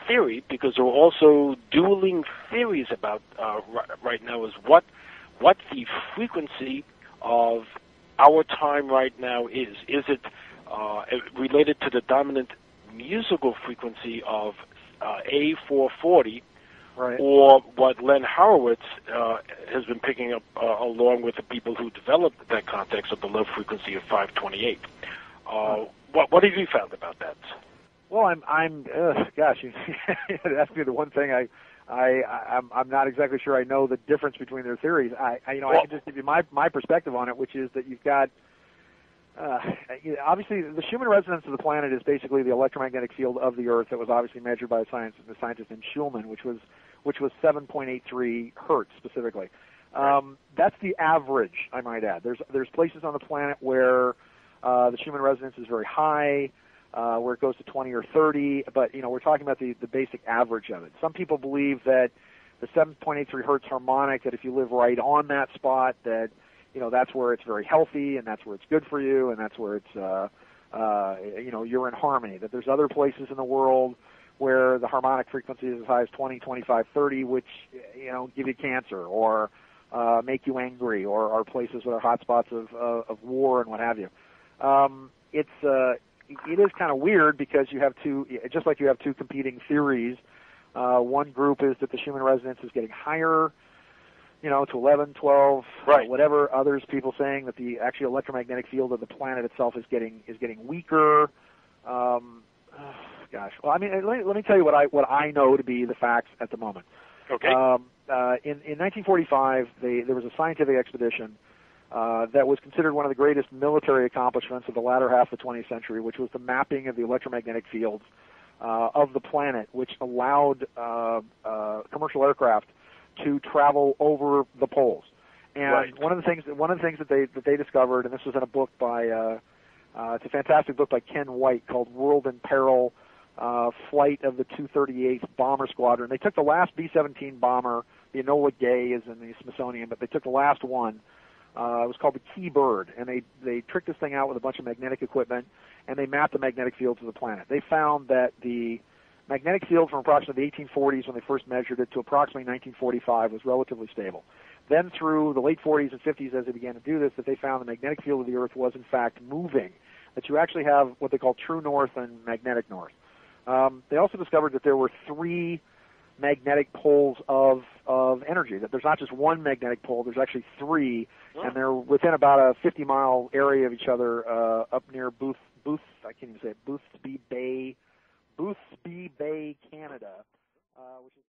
theory, because there are also dueling theories about right now, is what the frequency of our time right now is. Is it related to the dominant musical frequency of A440, right, or what Len Horowitz has been picking up along with the people who developed that context of the low frequency of 528? What have you found about that? Well, gosh, you asked me the one thing I'm not exactly sure I know the difference between their theories. I can just give you my perspective on it, which is that you've got obviously the Schumann resonance of the planet is basically the electromagnetic field of the Earth that was obviously measured by the scientist named Schulman, which was 7.83 hertz specifically. That's the average, I might add. There's places on the planet where the Schumann resonance is very high, where it goes to 20 or 30, but we're talking about the basic average of it. Some people believe that the 7.83 hertz harmonic, that if you live right on that spot, that that's where it's very healthy and that's where it's good for you and that's where it's you're in harmony. That there's other places in the world where the harmonic frequency is as high as 20, 25, 30, which give you cancer or make you angry, or are places that are hotspots of war and what have you. It is kind of weird because you have just like you have two competing theories. One group is that the Schumann resonance is getting higher, to 11, 12, right, whatever. Others, people saying that the actual electromagnetic field of the planet itself is getting weaker. Gosh, well, I mean, let me tell you what I know to be the facts at the moment. Okay. In 1945, there was a scientific expedition that was considered one of the greatest military accomplishments of the latter half of the 20th century, which was the mapping of the electromagnetic fields of the planet, which allowed commercial aircraft to travel over the poles. And right, one of the things that they discovered, and this was in a book by it's a fantastic book by Ken White called World in Peril, Flight of the 238th Bomber Squadron. They took the last B-17 bomber, the Enola Gay is in the Smithsonian, but they took the last one. It was called the Key Bird, and they tricked this thing out with a bunch of magnetic equipment, and they mapped the magnetic fields of the planet. They found that the magnetic field from approximately the 1840s, when they first measured it, to approximately 1945 was relatively stable. Then through the late 40s and 50s, as they began to do this, that they found the magnetic field of the Earth was in fact moving, that you actually have what they call true north and magnetic north. They also discovered that there were three magnetic poles of energy, that there's not just one magnetic pole, there's actually three, and they're within about a 50-mile area of each other up near Boothby Bay, Canada, which is